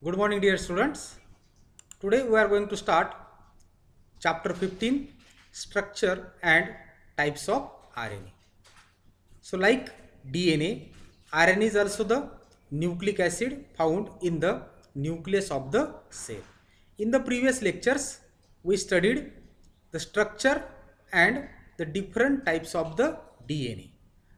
Good morning, dear students. Today we are going to start chapter 15, structure and types of RNA. So, like DNA, RNA is also the nucleic acid found in the nucleus of the cell. In the previous lectures, we studied the structure and the different types of the DNA.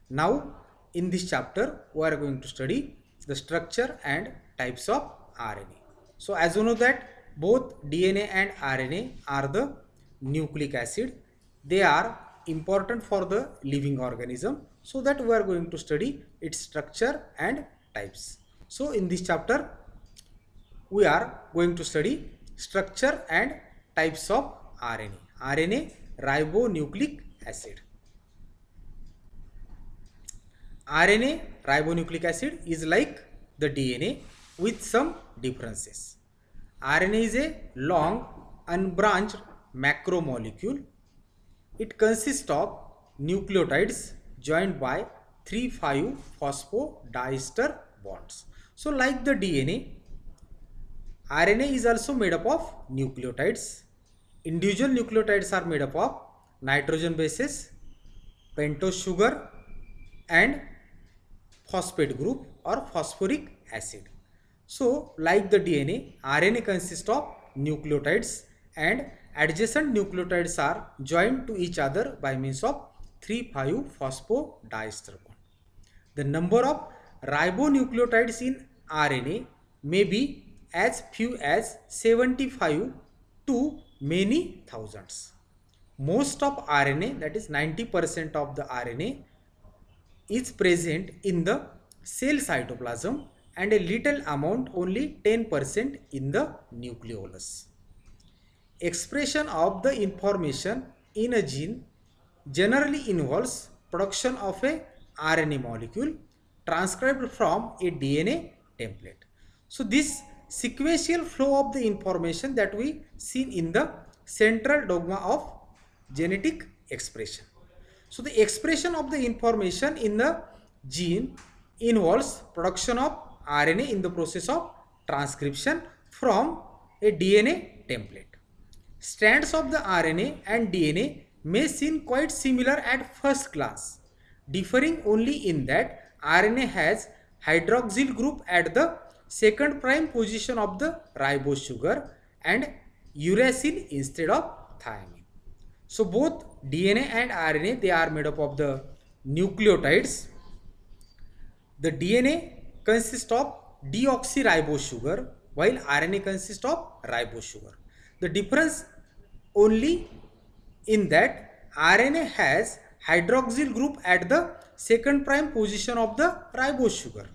Now, in this chapter, we are going to study the structure and types of RNA. So, as you know that both DNA and RNA are the nucleic acid. They are important for the living organism, so that we are going to study its structure and types. So in this chapter we are going to study structure and types of RNA. RNA, ribonucleic acid. RNA, ribonucleic acid, is like the DNA with some differences. RNA is a long unbranched macromolecule. It consists of nucleotides joined by 3,5 phosphodiester bonds. So like the DNA, RNA is also made up of nucleotides. Individual nucleotides are made up of nitrogen bases, pentose sugar and phosphate group or phosphoric acid. So like the DNA, RNA consists of nucleotides and adjacent nucleotides are joined to each other by means of 3,5 phosphodiester bond. The number of ribonucleotides in RNA may be as few as 75 to many thousands. Most of RNA, that is 90% of the RNA, is present in the cell cytoplasm and a little amount, only 10%, in the nucleolus. Expression of the information in a gene generally involves production of a RNA molecule transcribed from a DNA template. So this sequential flow of the information that we see in the central dogma of genetic expression. So the expression of the information in the gene involves production of RNA in the process of transcription from a DNA template. Strands of the RNA and DNA may seem quite similar at first glance, differing only in that RNA has hydroxyl group at the second prime position of the ribose sugar and uracil instead of thymine. So both DNA and RNA, they are made up of the nucleotides. The DNA consists of deoxyribose sugar while RNA consists of ribose sugar. The difference only in that RNA has hydroxyl group at the second prime position of the ribose sugar.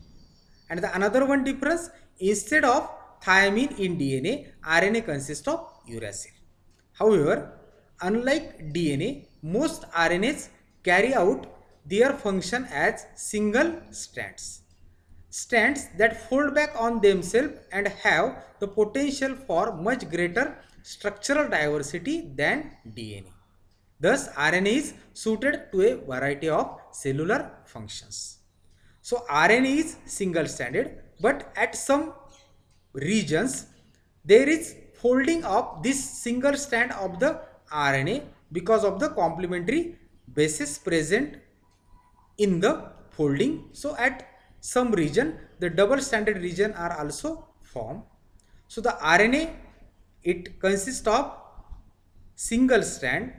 And the another one difference, instead of thymine in DNA, RNA consists of uracil. However, unlike DNA, most RNAs carry out their function as single strands. Strands that fold back on themselves and have the potential for much greater structural diversity than DNA. Thus, RNA is suited to a variety of cellular functions. So, RNA is single stranded, but at some regions there is folding of this single strand of the RNA because of the complementary bases present in the folding. So at some region the double stranded region are also formed. So the RNA, it consists of single strand,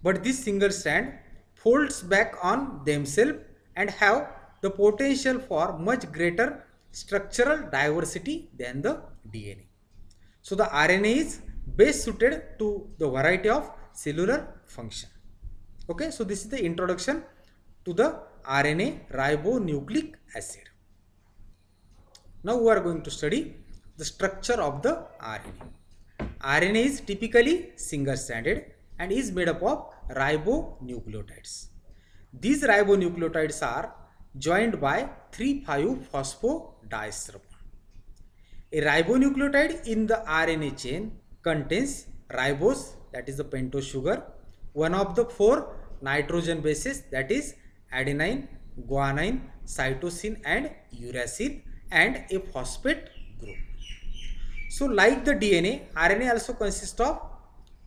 but this single strand folds back on themselves and have the potential for much greater structural diversity than the DNA. So the RNA is best suited to the variety of cellular function. Okay, so this is the introduction to the RNA, ribonucleic acid. Now we are going to study the structure of the RNA. RNA is typically single stranded and is made up of ribonucleotides. These ribonucleotides are joined by 3,5 phosphodiester bond. A ribonucleotide in the RNA chain contains ribose, that is the pentose sugar, one of the four nitrogen bases, that is adenine, guanine, cytosine and uracil, and a phosphate group. So like the DNA, RNA also consists of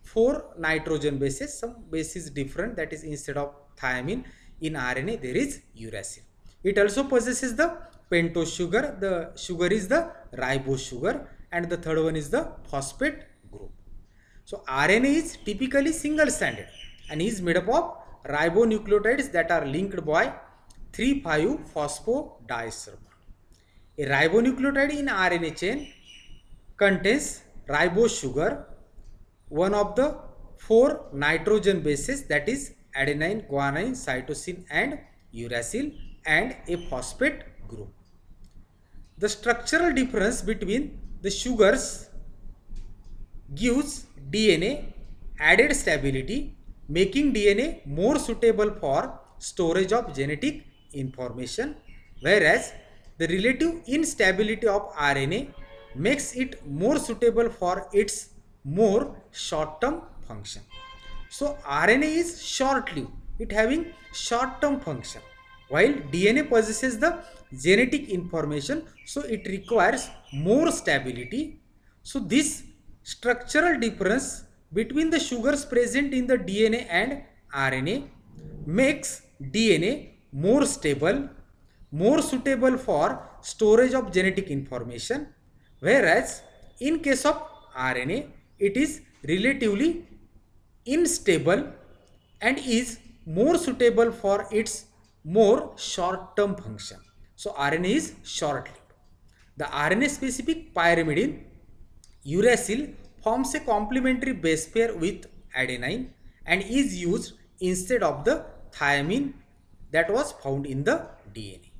4 nitrogen bases. Some base is different, that is instead of thiamine in RNA there is uracil. It also possesses the pentose sugar. The sugar is the ribose sugar and the third one is the phosphate group. So RNA is typically single stranded and is made up of ribonucleotides that are linked by 3,5-phosphodiester. A ribonucleotide in RNA chain contains ribose sugar, one of the 4 nitrogen bases, that is adenine, guanine, cytosine and uracil, and a phosphate group. The structural difference between the sugars gives DNA added stability, making DNA more suitable for storage of genetic information, whereas the relative instability of RNA makes it more suitable for its more short-term function. So RNA is short-lived, it having short-term function, while DNA possesses the genetic information, so it requires more stability. So this structural difference between the sugars present in the DNA and RNA makes DNA more stable, more suitable for storage of genetic information, whereas in case of RNA it is relatively unstable and is more suitable for its more short-term function. So RNA is short-lived. The RNA specific pyrimidine uracil forms a complementary base pair with adenine and is used instead of the thiamine that was found in the DNA.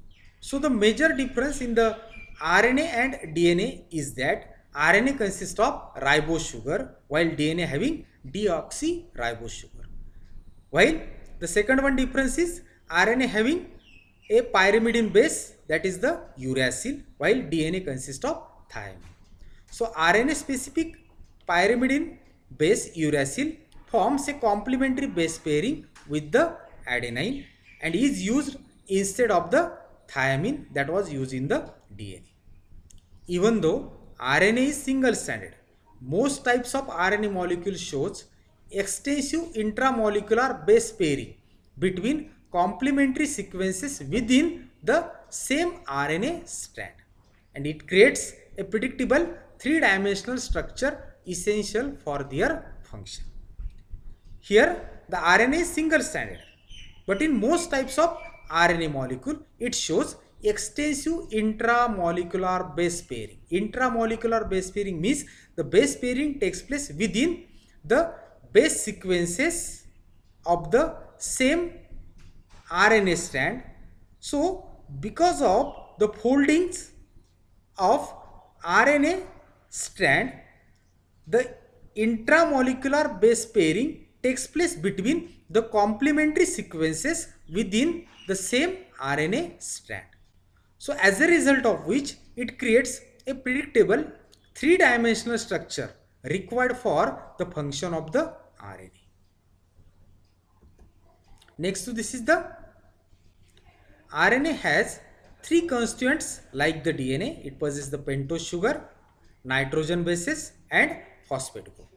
So the major difference in the RNA and DNA is that RNA consists of ribose sugar while DNA having deoxyribose sugar. While the second one difference is RNA having a pyrimidine base, that is the uracil, while DNA consists of thiamine. So RNA specific pyrimidine base uracil forms a complementary base pairing with the adenine and is used instead of the thiamine that was used in the DNA. Even though RNA is single stranded, most types of RNA molecule shows extensive intramolecular base pairing between complementary sequences within the same RNA strand, and it creates a predictable three-dimensional structure essential for their function. Here the RNA is single stranded, but in most types of RNA molecule it shows extensive intramolecular base pairing. Intramolecular base pairing means the base pairing takes place within the base sequences of the same RNA strand. So because of the foldings of RNA strand, the intramolecular base pairing takes place between the complementary sequences within the same RNA strand. So as a result of which it creates a predictable three-dimensional structure required for the function of the RNA. Next to this is the RNA has three constituents like the DNA. It possesses the pentose sugar, nitrogen bases and phosphate group.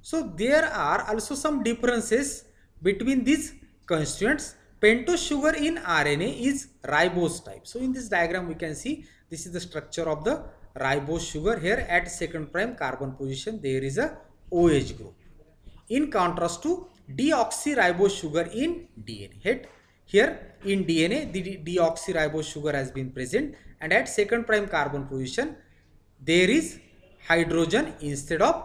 So there are also some differences between these constituents. Pentose sugar in RNA is ribose type. So in this diagram we can see this is the structure of the ribose sugar. Here at second prime carbon position there is a OH group, in contrast to deoxyribose sugar in DNA. Here in DNA the deoxyribose sugar has been present and at second prime carbon position there is hydrogen instead of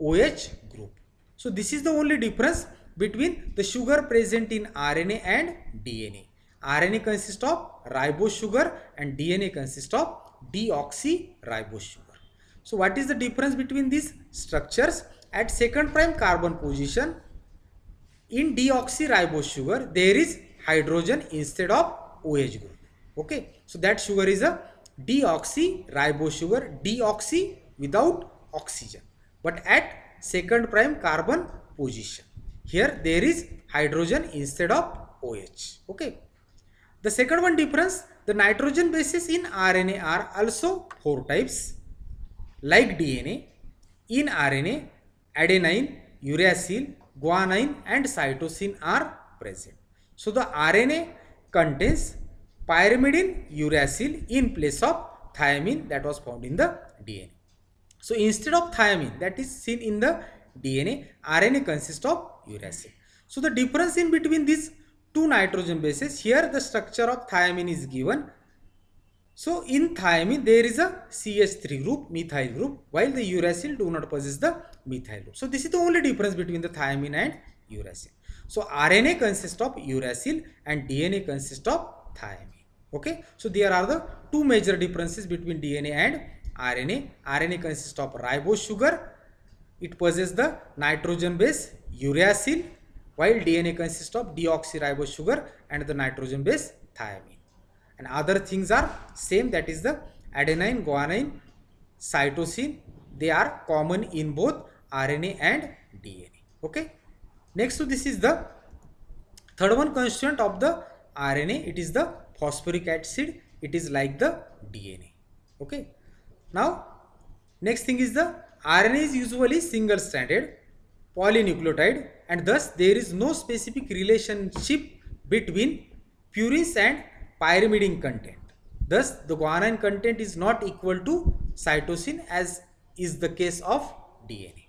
OH group. So this is the only difference between the sugar present in RNA and DNA. RNA consists of ribose sugar and DNA consists of deoxyribose sugar. So what is the difference between these structures? At second prime carbon position in deoxyribose sugar there is hydrogen instead of OH group. Okay, so that sugar is a deoxyribose sugar, deoxy without oxygen. But at second prime carbon position here there is hydrogen instead of OH. Okay. The second one difference, the nitrogen bases in RNA are also 4 types Like DNA, in RNA, adenine, uracil, guanine and cytosine are present. So the RNA contains pyrimidine uracil in place of thymine that was found in the DNA. So instead of thymine that is seen in the DNA, RNA consists of uracil. So the difference in between these two nitrogen bases, here the structure of thymine is given. So in thymine there is a CH3 group, methyl group, while the uracil do not possess the methyl group. So this is the only difference between the thymine and uracil. So RNA consists of uracil and DNA consists of thymine. Okay, so there are the two major differences between DNA and RNA. RNA consists of ribose sugar. It possesses the nitrogen base uracil, while DNA consists of deoxyribose sugar and the nitrogen base thymine. And other things are same, that is the adenine, guanine, cytosine. They are common in both RNA and DNA. Okay. Next to this is the third one constituent of the RNA. It is the phosphoric acid. It is like the DNA. Okay. Now next thing is the RNA is usually single stranded polynucleotide, and thus there is no specific relationship between purines and pyrimidine content. Thus the guanine content is not equal to cytosine as is the case of DNA.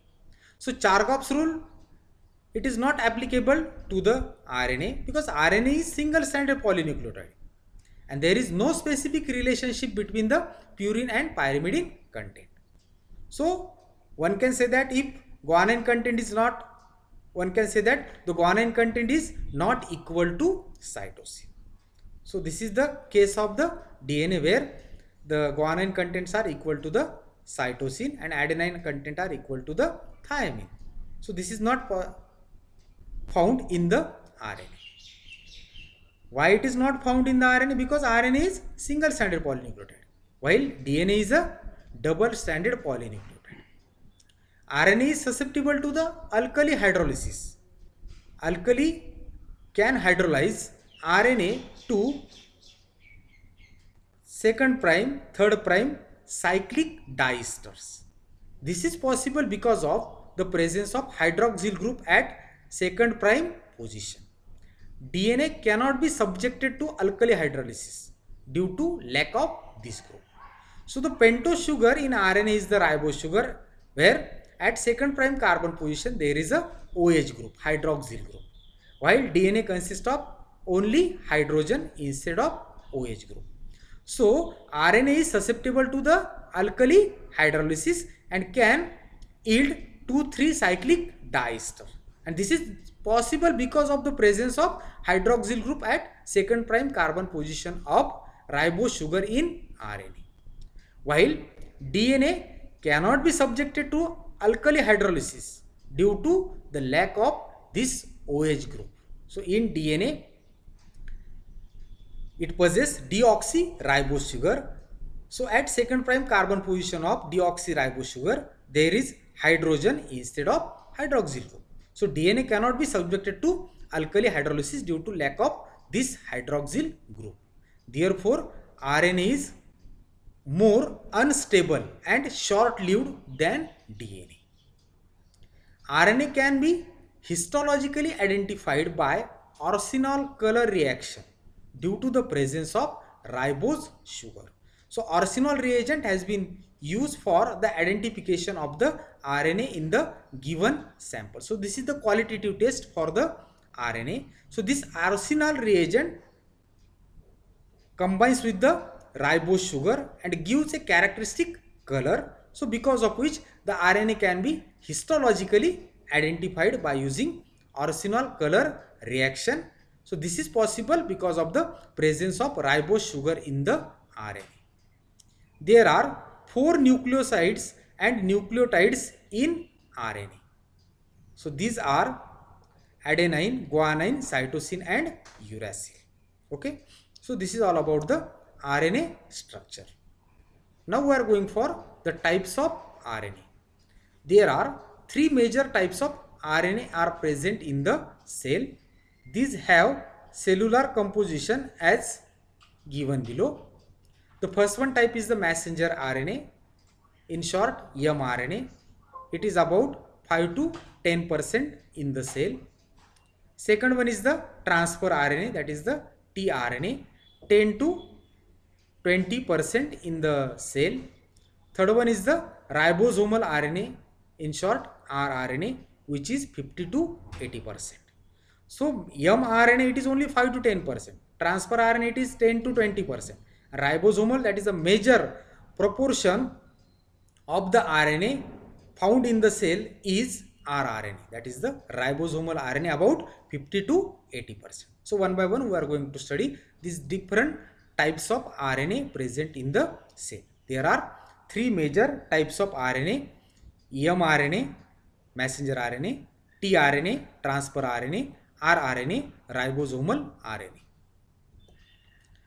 So Chargaff's rule, it is not applicable to the RNA because RNA is single stranded polynucleotide and there is no specific relationship between the purine and pyrimidine content. So one can say that if guanine content is not, one can say that the guanine content is not equal to cytosine. So this is the case of the DNA where the guanine contents are equal to the cytosine and adenine content are equal to the thymine. So this is not found in the RNA. Why it is not found in the RNA? Because RNA is single stranded polynucleotide while DNA is a double stranded polynucleotide. RNA is susceptible to the alkali hydrolysis. Alkali can hydrolyze RNA to second prime, third prime cyclic diesters. This is possible because of the presence of hydroxyl group at second prime position. DNA cannot be subjected to alkali hydrolysis due to lack of this group. So the pentose sugar in RNA is the ribose sugar, where at second prime carbon position there is a OH group, hydroxyl group, while DNA consists of only hydrogen instead of OH group. So RNA is susceptible to the alkali hydrolysis and can yield 2,3 cyclic diester, and this is possible because of the presence of hydroxyl group at second prime carbon position of ribose sugar in RNA, while DNA cannot be subjected to alkali hydrolysis due to the lack of this OH group. So in DNA it possesses deoxyribose sugar. So at second prime carbon position of deoxyribose sugar there is hydrogen instead of hydroxyl group. So DNA cannot be subjected to alkali hydrolysis due to lack of this hydroxyl group. Therefore RNA is more unstable and short-lived than DNA. RNA can be histologically identified by arsenal color reaction due to the presence of ribose sugar. So arsenal reagent has been used for the identification of the RNA in the given sample. So this is the qualitative test for the RNA. So this arsenal reagent combines with the ribose sugar and gives a characteristic color. So because of which the RNA can be histologically identified by using arsenal color reaction. So this is possible because of the presence of ribose sugar in the RNA. There are 4 nucleosides and nucleotides in RNA. So these are adenine, guanine, cytosine and uracil. Okay. So this is all about the RNA structure. Now we are going for the types of RNA. There are 3 major types of RNA are present in the cell. These have cellular composition as given below. The first one type is the messenger RNA. In short, mRNA. It is about 5 to 10% in the cell. Second one is the transfer RNA, that is the tRNA, 10 to 20% in the cell. Third one is the ribosomal RNA, in short rRNA, which is 50 to 80%. So mRNA, it is only 5 to 10%. Transfer RNA, it is 10 to 20%. Ribosomal, that is a major proportion of the RNA found in the cell is rRNA, that is the ribosomal RNA, about 50 to 80%. So one by one we are going to study these different types of RNA present in the cell. There are three major types of RNA: mRNA, messenger RNA; tRNA, transfer RNA; rRNA, ribosomal RNA.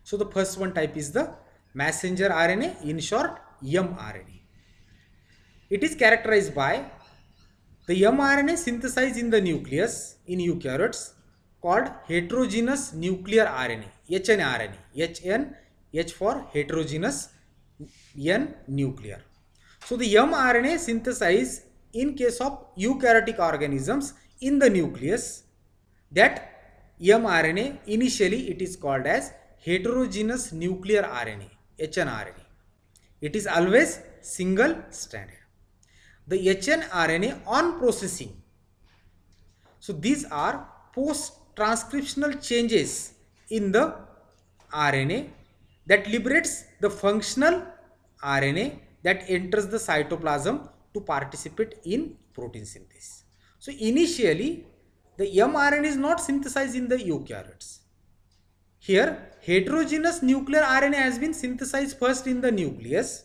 So the first one type is the messenger RNA, in short mRNA. It is characterized by the mRNA synthesized in the nucleus in eukaryotes called heterogeneous nuclear RNA, hnRNA. H for heterogeneous, N nuclear. So the mRNA synthesized in case of eukaryotic organisms in the nucleus, that mRNA initially it is called as heterogeneous nuclear RNA, hnRNA. It is always single stranded. The hnRNA on processing, so these are post-transcriptional changes in the RNA that liberates the functional RNA that enters the cytoplasm to participate in protein synthesis. So initially the mRNA is not synthesized in the eukaryotes. Here heterogeneous nuclear RNA has been synthesized first in the nucleus.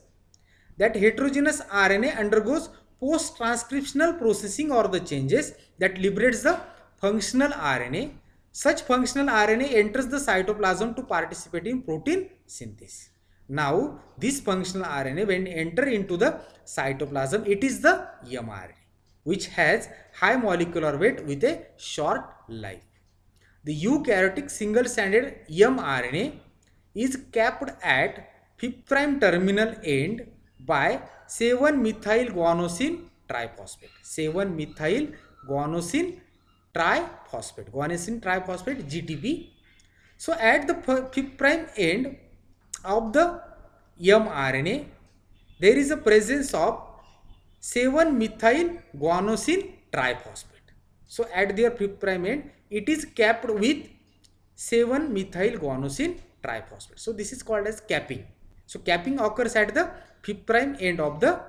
That heterogeneous RNA undergoes post-transcriptional processing or the changes that liberates the functional RNA. Such functional RNA enters the cytoplasm to participate in protein synthesis. Now this functional RNA, when enter into the cytoplasm, it is the mRNA, which has high molecular weight with a short life. The eukaryotic single-stranded mRNA is capped at 5' terminal end by 7-methyl guanosine triphosphate. 7-methyl guanosine triphosphate. Guanosine triphosphate, GTP. So at the 5' end of the mRNA, there is a presence of 7-methyl guanosine triphosphate. So at their 5' end, it is capped with 7-methyl guanosine triphosphate. So this is called as capping. So capping occurs at the 5' end of the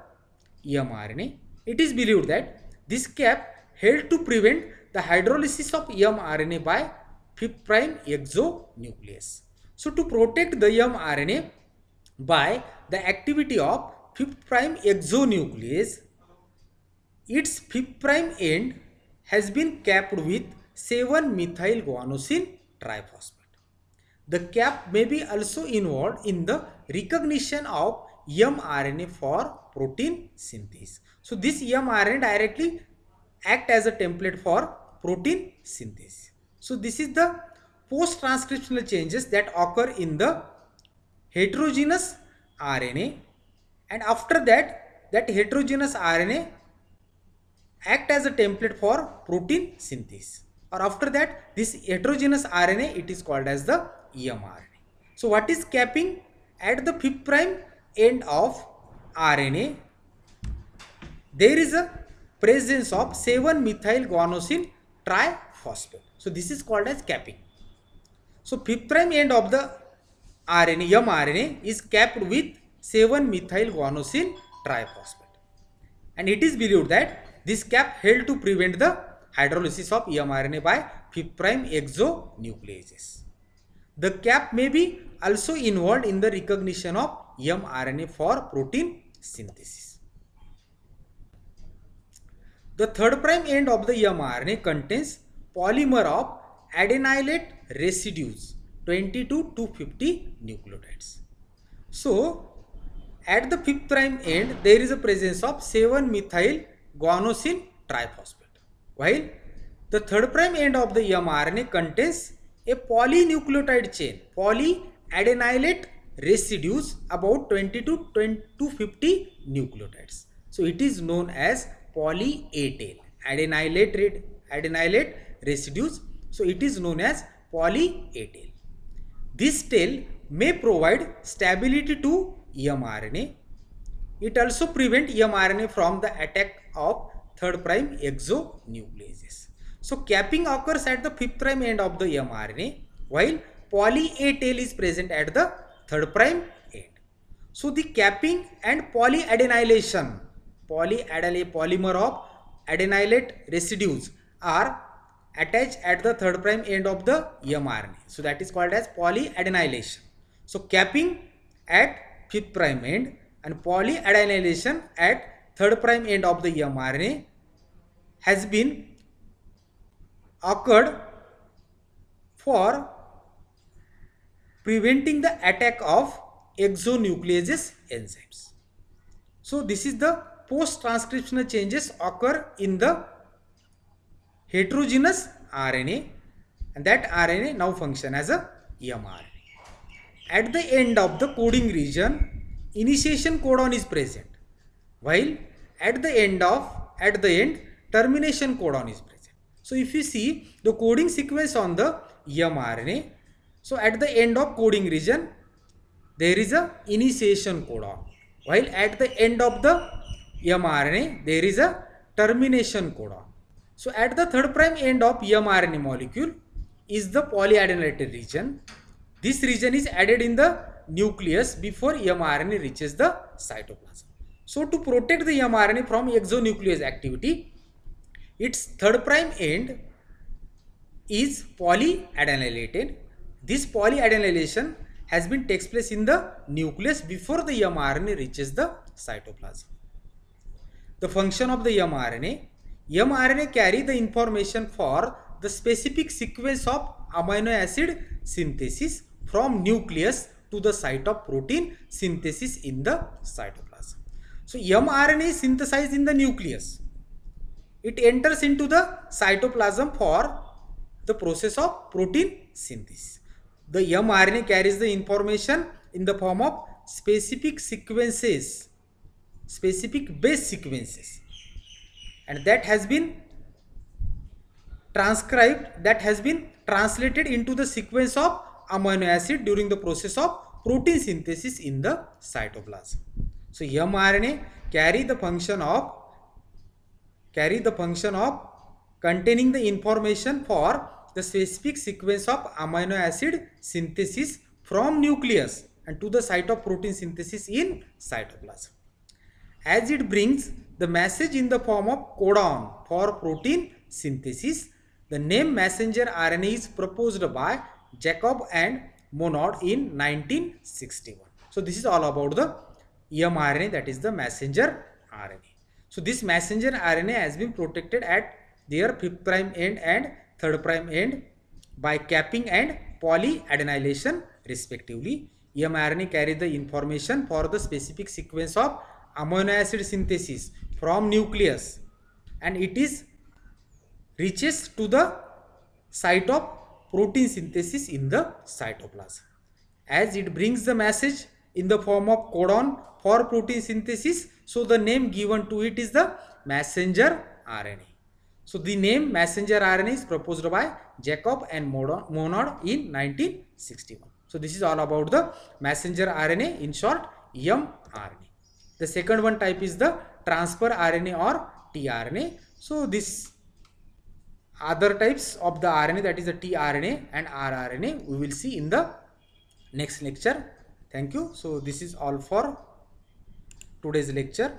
mRNA. It is believed that this cap helped to prevent the hydrolysis of mRNA by 5' exonuclease. So to protect the mRNA by the activity of 5' exonuclease, its 5' end has been capped with 7-methyl guanosine triphosphate. The cap may be also involved in the recognition of mRNA for protein synthesis. So this mRNA directly act as a template for protein synthesis. So this is the post-transcriptional changes that occur in the heterogeneous RNA, and after that, that heterogeneous RNA act as a template for protein synthesis, or after that this heterogeneous RNA, it is called as the mRNA. So what is capping? At the 5' end of RNA, there is a presence of 7-methyl guanosine triphosphate. So this is called as capping. So 5' end of the RNA, mRNA, is capped with 7-methyl guanosine triphosphate, and it is believed that this cap helped to prevent the hydrolysis of mRNA by 5' exonucleases. The cap may be also involved in the recognition of mRNA for protein synthesis. The 3' end of the mRNA contains polymer of adenylate residues, 20 to 250 nucleotides. So at the 5' end, there is a presence of 7-methyl guanosine triphosphate, while the 3' end of the mRNA contains a polynucleotide chain, polyadenylate residues about 20 to 50 nucleotides. So it is known as poly A tail. Adenylate residues. So it is known as poly A tail. This tail may provide stability to mRNA. It also prevents mRNA from the attack of 3' exonucleases. So capping occurs at the 5' end of the mRNA, while poly A tail is present at the 3' end. So the capping and polyadenylation, polymer of adenylate residues are attached at the 3' end of the mRNA. So that is called as polyadenylation. So capping at 5' end and polyadenylation at 3' end of the mRNA has been occurred for preventing the attack of exonucleases enzymes. So this is the post-transcriptional changes occur in the heterogeneous RNA, and that RNA now function as a mRNA. At the end of the coding region, initiation codon is present, while at the end termination codon is present. So if you see the coding sequence on the mRNA, so at the end of coding region there is a initiation codon, while at the end of the mRNA there is a termination codon. So at the 3' end of mRNA molecule is the polyadenylated region. This region is added in the nucleus before mRNA reaches the cytoplasm. So to protect the mRNA from exonuclease activity, its 3' end is polyadenylated. This polyadenylation has been takes place in the nucleus before the mRNA reaches the cytoplasm. The function of the mRNA carry the information for the specific sequence of amino acid synthesis from nucleus to the site of protein synthesis in the cytoplasm. So mRNA is synthesized in the nucleus. It enters into the cytoplasm for the process of protein synthesis. The mRNA carries the information in the form of specific sequences, specific base sequences, and that has been transcribed, that has been translated into the sequence of amino acid during the process of protein synthesis in the cytoplasm. So mRNA carry the function of containing the information for the specific sequence of amino acid synthesis from nucleus and to the site of protein synthesis in cytoplasm. As it brings the message in the form of codon for protein synthesis, the name messenger RNA is proposed by Jacob and Monod in 1961. So this is all about the mRNA, that is the messenger RNA. So this messenger RNA has been protected at their 5' end and 3' end by capping and polyadenylation respectively. mRNA carry the information for the specific sequence of amino acid synthesis from nucleus, and it is reaches to the site of protein synthesis in the cytoplasm. As it brings the message in the form of codon for protein synthesis, so the name given to it is the messenger RNA. So the name messenger RNA is proposed by Jacob and Monod in 1961. So this is all about the messenger RNA, in short mRNA. The second one type is the transfer RNA or tRNA. So this other types of the RNA, that is the tRNA and rRNA, we will see in the next lecture. Thank you. So this is all for today's lecture.